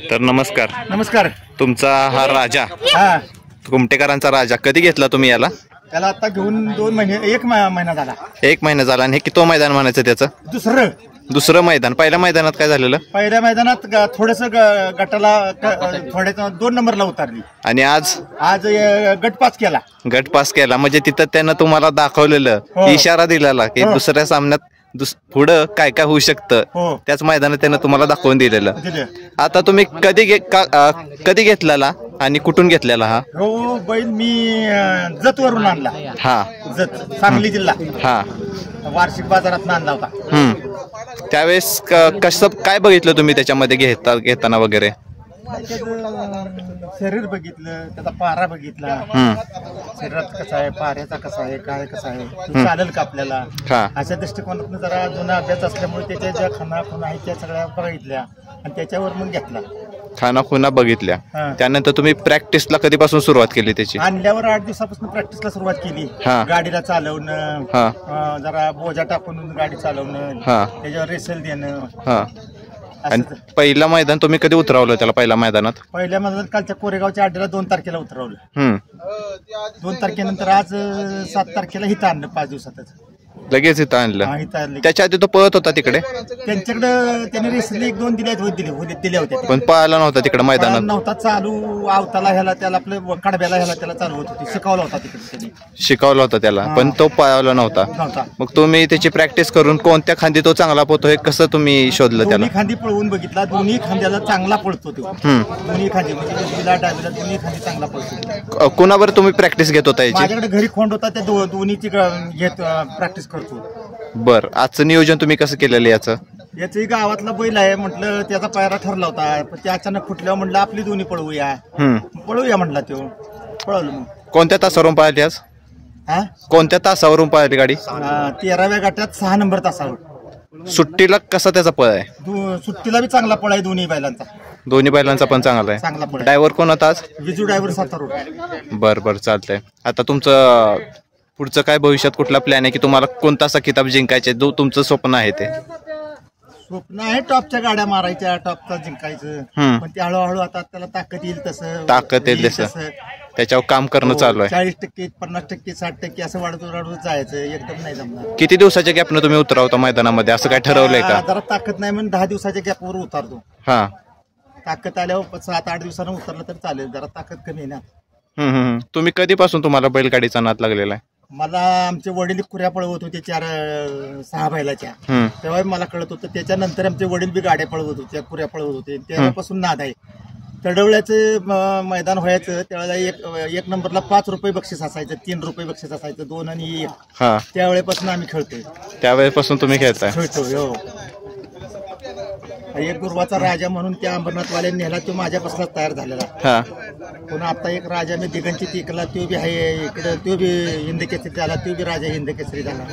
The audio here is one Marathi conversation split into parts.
तर नमस्कार. नमस्कार. तुमचा हा राजा हा, कुमटेकरांचा राजा कधी घेतला तुम्ही याला? त्याला आता घेऊन 2 महिने 1 महिना झाला. 1 महिना झाला. आणि हे किती मैदान म्हणायचं त्याचं? दुसरं मैदान. पहिल्या मैदानात काय झालेलं? पहिल्या मैदानात थोडस गटाला थोड्या 2 नंबरला उतरली. आणि आज गट पास केला. गट पास केला म्हणजे तिथं त्यानं तुम्हाला दाखवलेलं, इशारा दिलेला की दुसऱ्या सामन्यात पुढं काय काय होऊ शकतं, त्याच मैदानात त्यानं तुम्हाला दाखवून दिलेलं. आता तुम्ही कधी घेतलेला आणि कुठून घेतलेला हा? हो, बैल मी जत वरून आणला. हा, जत, सांगली जिल्हा. हा, वार्षिक बाजारात आणला होता. त्यावेळेस कसं काय बघितलं तुम्ही त्याच्यामध्ये घेताना वगैरे? शरीर बघितलं, त्याचा पारा बघितला, शरीरात कसा आहे, पाऱ्याचा कसा आहे, काय कसा आहे, चालेल का आपल्याला, अशा दृष्टिकोनातून जरा जुना अभ्यास असल्यामुळे त्याच्या ज्या खाना खुना आहेत त्या सगळ्या बघितल्या आणि त्याच्यावर मग घेतला. खाना खुना बघितल्या. त्यानंतर तुम्ही प्रॅक्टिसला कधीपासून सुरुवात केली त्याची? आणल्यावर 8 दिवसापासून प्रॅक्टिसला सुरुवात केली. गाडीला चालवणं, जरा बोजा टाकून गाडी चालवणं, त्याच्यावर रेसल देणं. आणि पहिला मैदान तुम्ही कधी उतरवलं त्याला? पहिल्या मैदानात कालच्या कोरेगावच्या अड्ड्याला 2 तारखेला उतरवलं. 2 तारखेनंतर आज 7 तारखेला इथं आणलं. 5 दिवसातच लगेच इथं आणलं. त्याच्या आधी तो पळत होता तिकडे? त्यांच्याकडे त्याने रेसली 1-2 दिल्या होत्या, पण पळाला नव्हता तिकडे मैदानात. नव्हता चालू. आवताला ह्याला त्याला आपलं कडब्याला ह्याला त्याला चालवत होती, शिकवला होता तिकडे. शिकवला होता त्याला, पण तो पळाला नव्हता. मग तुम्ही त्याची प्रॅक्टिस करून कोणत्या खांदी तो चांगला पळतो हे कसं तुम्ही शोधलं त्याला? दोन्ही खांदी पळवून बघितला. दोन्ही खांद्याला चांघला पळतो तो. दोन्ही खांदी म्हणजे डावीला दोन्ही खांदी चांगला पळतो. कुणावर तुम्ही प्रॅक्टिस घेत होता याची? माझ्याकडे घरी खोंड होता, त्या दोन्हीची घेत प्रॅक्टिस करतो. बर, आजचं नियोजन तुम्ही कसं केलेलं याचं? याची गावातला बैल आहे म्हटलं, त्याचा पायरा ठरला होता, पण ते अचानक फुटल्यावर म्हटलं आपली दोन्ही पळवूया. म्हटला तो. पळवलं. मग कोणत्या तासावरून पळाली आज? कोणत्या तासावरून पळाली गाडी? 13व्या गटात 6 नंबर तासावर. सुट्टीला कसा त्याचा पळ आहे? सुट्टीला बी चांगला पळ आहे दोन्ही बैलांचा. दोन्ही बैलांचा पण चांगला आहे. चांगला पळ. ड्रायव्हर कोण होता आज? विजू ड्रायव्हर सातारा. बर, चालतंय. आता तुमचं पुढचं काय भविष्यात कुठला प्लॅन आहे की तुम्हाला कोणता असा किताब जिंकायचे जो तुमचं स्वप्न आहे? ते स्वप्न आहे टॉपच्या गाड्या मारायच्या, टॉपचा जिंकायचं. पण ते हळूहळू आता त्याला ताकद येईल तसं त्याच्यावर काम करणं चालू आहे. 40%, 50%, 60% असं वाढत जायचं. एकदम नाही जमणार. किती दिवसाच्या गॅपनं तुम्ही उतरवता मैदानामध्ये असं काय ठरवलंय का? जरा ताकद नाही म्हणून 10 दिवसाच्या गॅपवर उतरतो. ताकद आल्यावर 7-8 दिवसानं उतरलं तर चालेल. जरा ताकद कमी आहे ना. तुम्ही कधीपासून तुम्हाला बैलगाडीचा नाद लागलेला आहे? मला आमचे वडील कुऱ्या पळवत होते 4-6 बैलाच्या. तेव्हा मला कळत होतं. त्याच्यानंतर आमचे वडील बी गाड्या पळवत होते, कुऱ्या पळवत होते. तेव्हापासून नाद आहे. तडवल्याचं मैदान व्हायचं त्यावेळेला 1 नंबरला 5 रुपये बक्षीस असायचं, 3 रुपये बक्षीस असायचं, 2 आणि 1. त्यावेळेपासून आम्ही खेळतोय. त्यावेळेपासून तुम्ही खेळताय? खेळतो. एक गुरुवाचा राजा म्हणून त्या अंबरनाथवाल्याने नेला, तो माझ्यापासूनच तयार झालेला. पुन्हा आता एक राजा मी दिगंची तिकला, तो बी आहे इकडे, तो बी हिंद केसरी झाला, तो बी राजा हिंद केसरी झाला.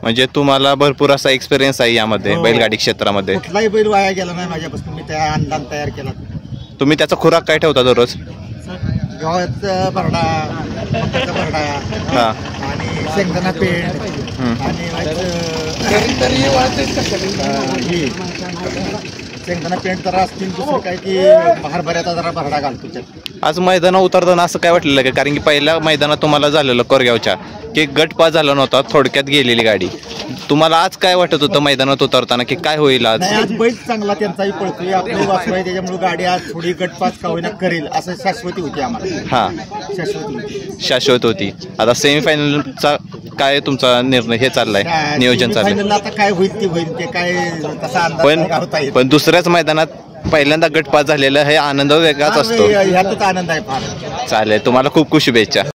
म्हणजे तुम्हाला भरपूर असा एक्सपिरियन्स आहे यामध्ये बैलगाडी क्षेत्रामध्ये? कुठलाही बैल वाया गेला नाही माझ्यापासून. मी त्या अंदाज तयार केला. तुम्ही त्याचा खुराक काय ठेवता दररोज? गव्हाचा भरडा, मकाचा भरडा आणि शेंगदाणा पेंड आणि शेंगदाणा पेंड जरा असतील. दुसरं काय की हरभऱ्याचा जरा भरडा घालतो. आज मैदानात उतरताना असं काय वाटलेलं का? कारण की पहिल्या मैदानात तुम्हाला झालेलं कोरगावच्या की गट पास झाला नव्हता, थोडक्यात गेलेली गाडी. तुम्हाला आज काय वाटत होतं मैदानात उतरताना की काय होईल आज? आज बैल चांगला त्यांचाही पळतोय, आपली वासू आहे, त्याच्यामुळे गाडी आज थोडी गटपास का होईना करेल असं शाश्वती होती आम्हाला. शाश्वत होती. आता सेमीफायनलचा काय तुमचा निर्णय हे चाललाय, नियोजन चाललंय? आता काय होईल ते होईल, ते काय तसा अंदाज. पण दुसऱ्याच मैदानात पहिल्यांदा गट पास झालेला हे आनंद वेगळाच असतो. ह्यातच आनंद आहे फार. चालेल, तुम्हाला खूप खूप शुभेच्छा.